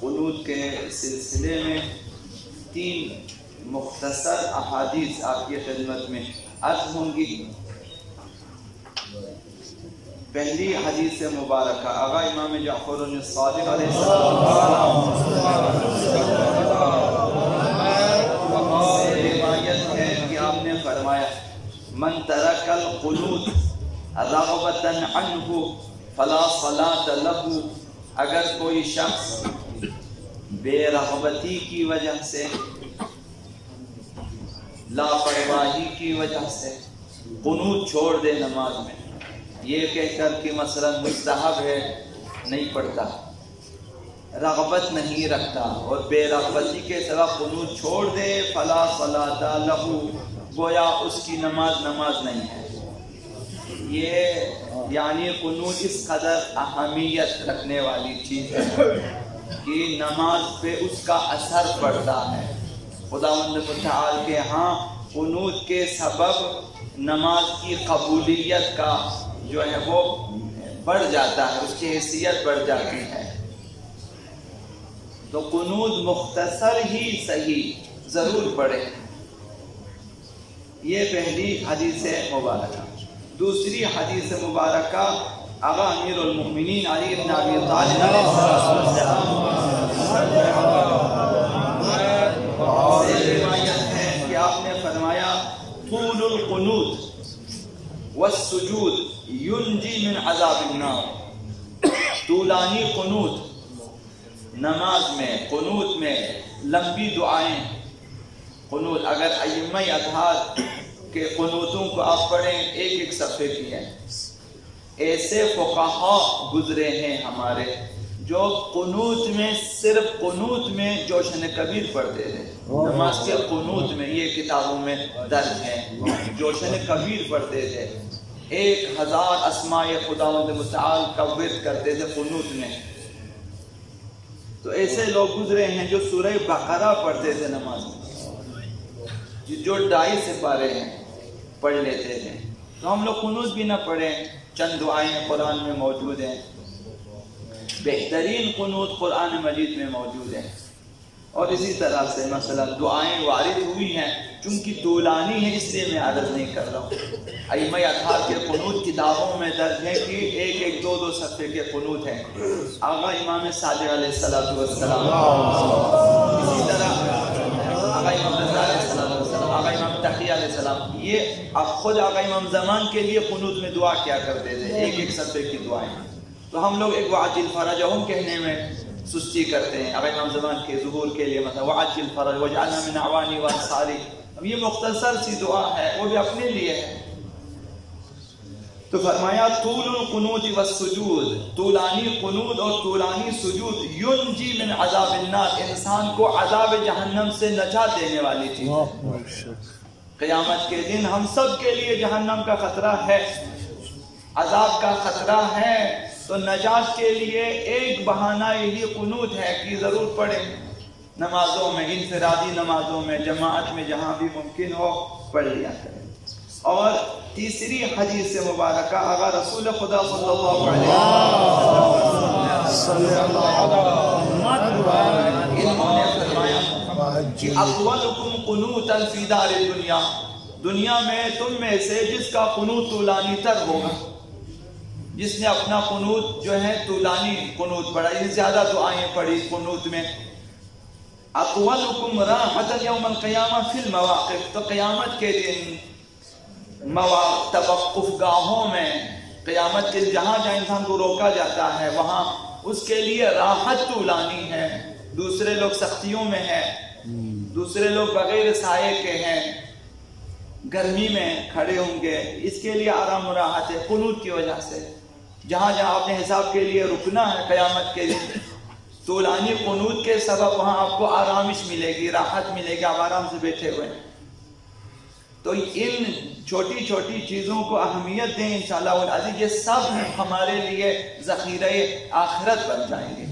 قنوت کے سلسلے میں 3 مختصر احادیث آپ کی خدمت میں عرض ہوں گی۔ پہلی حدیث مبارکہ آغا امام جعفر الصادق علیہ السلام سے روایت ہے کہ آپ نے فرمایا من ترک القنوت رغبتا عنہ فلا صلاۃ لہ، اگر کوئی شخص بے رغبتی کی وجہ سے، لاپرواہی کی وجہ سے قنوت چھوڑ دے نماز میں، یہ کہہ کر کہ مثلا مستحب ہے نہیں پڑھتا، رغبت نہیں رکھتا اور بے رغبتی کے سبب قنوت چھوڑ دے، فلا صلاۃ لہ، گویا اس کی نماز نہیں ہے۔ یہ یعنی قنوت اس قدر اہمیت رکھنے والی چیز ہے کہ نماز پہ اس کا اثر پڑتا ہے۔ خداوند متعال کے ہاں قنوت کے سبب نماز کی قبولیت کا جو ہے وہ بڑھ جاتا ہے، اس کی حیثیت بڑھ جاتی ہے۔ تو قنوت مختصر ہی صحیح ضرور پڑھے، یہ پہلی حدیث مبارکہ۔ دوسری حدیث مبارکہ آغا امیر المؤمنین علی بن ابی طالب علیہ السلام سے روایت ہے کہ آپ نے فرمایا طول القنوت والسجود ینجی من عذاب النار، طولانی قنوت، نماز میں قنوت میں لمبی دعائیں، قنوت اگر ائمہ اطہار کے قنوتوں کو آپ پڑھیں ایک صفحے کی ہیں، ایسے فقہاء گزرے ہیں ہمارے جو قنوت میں صرف قنوت میں جوشن کبیر پڑھتے تھے، نماز کے قنوت میں، یہ کتابوں میں درج ہے، جوشن کبیر پڑھتے تھے، 1000 اسماء خداوند متعال کا ورد کرتے تھے قنوت میں۔ تو ایسے لوگ گزرے ہیں جو سورہ بقرہ پڑھتے تھے نماز میں، جو 2.5 سپارے ہیں پڑھ لیتے تھے۔ تو ہم لوگ قنوت بھی نہ پڑھیں، چند دعائیں قرآن میں موجود ہیں، بہترین قنوت قرآن مجید میں موجود ہیں، اور اسی طرح سے مثلا دعائیں وارد ہوئی ہیں، چونکہ طولانی ہے اس لیے میں عرض نہیں کر رہا ہوں۔ ائمہ اطہار کے قنوت کتابوں میں درج ہے کہ 1-1 2-2 صفحے کے قنوت ہیں۔ آغا امام صادق علیہ السلام، اسی طرح آغا امام رضا علیہ السلام، آغا امام تقی علیہ السلام، یہ اب خود آغا امام زمان کے لیے قنوت میں دعا کیا کرتے تھے، 1-1 صفحے کی دعائیں۔ تو ہم لوگ ایک وعجل فرجہم کہنے میں سستی کرتے ہیں، آغا امام زمان کے ظہور کے لیے مثلا وعجل فرج واجعلنا من اعوانی وانصاری، اب یہ مختصر سی دعا ہے، وہ بھی اپنے لیے ہے۔ تو فرمایا طول القنوت والسجود، طولانی قنوت اور طولانی سجود، ینجی من عذاب النار، انسان کو عذاب جہنم سے نجات دینے والی چیز ہے۔ قیامت کے دن ہم سب کے لیے جہنم کا خطرہ ہے، عذاب کا خطرہ ہے، تو نجات کے لیے ایک بہانہ یہی قنوت ہے کہ ضرور پڑھیں، نمازوں میں، انفرادی نمازوں میں، جماعت میں، جہاں بھی ممکن ہو پڑھ لیا کریں۔ اور تیسری حدیث مبارکہ آغا رسول خدا صلی اللہ علیہ وسلم انہوں نے فرمایا کہ اطولکم قنوتا فی دار الدنیا، دنیا میں تم میں سے جس کا قنوت طولانی تر ہوگا، جس نے اپنا قنوت جو ہے طولانی قنوت پڑھا، زیادہ دعائیں پڑھی قنوت میں، اطولکم راحتا یوم القیامہ فی المواقف، تو قیامت کے دن توقف گاہوں میں، قیامت کے جہاں جہاں انسان کو روکا جاتا ہے وہاں اس کے لیے راحت طولانی ہے۔ دوسرے لوگ سختیوں میں ہیں، دوسرے لوگ بغیر سائے کے ہیں، گرمی میں کھڑے ہوں گے، اس کے لیے آرام و راحت ہے قنوت کی وجہ سے۔ جہاں جہاں اپنے حساب کے لیے رکنا ہے قیامت کے دن، طولانی قنوت کے سبب وہاں آپ کو آرامش ملے گی، راحت ملے گی، آپ آرام سے بیٹھے ہوئے ہیں۔ تو ان چھوٹی چھوٹی چیزوں کو اہمیت دیں انشاءاللہ العزیز، یہ سب ہمارے لیے ذخیرہ آخرت بن جائیں گے۔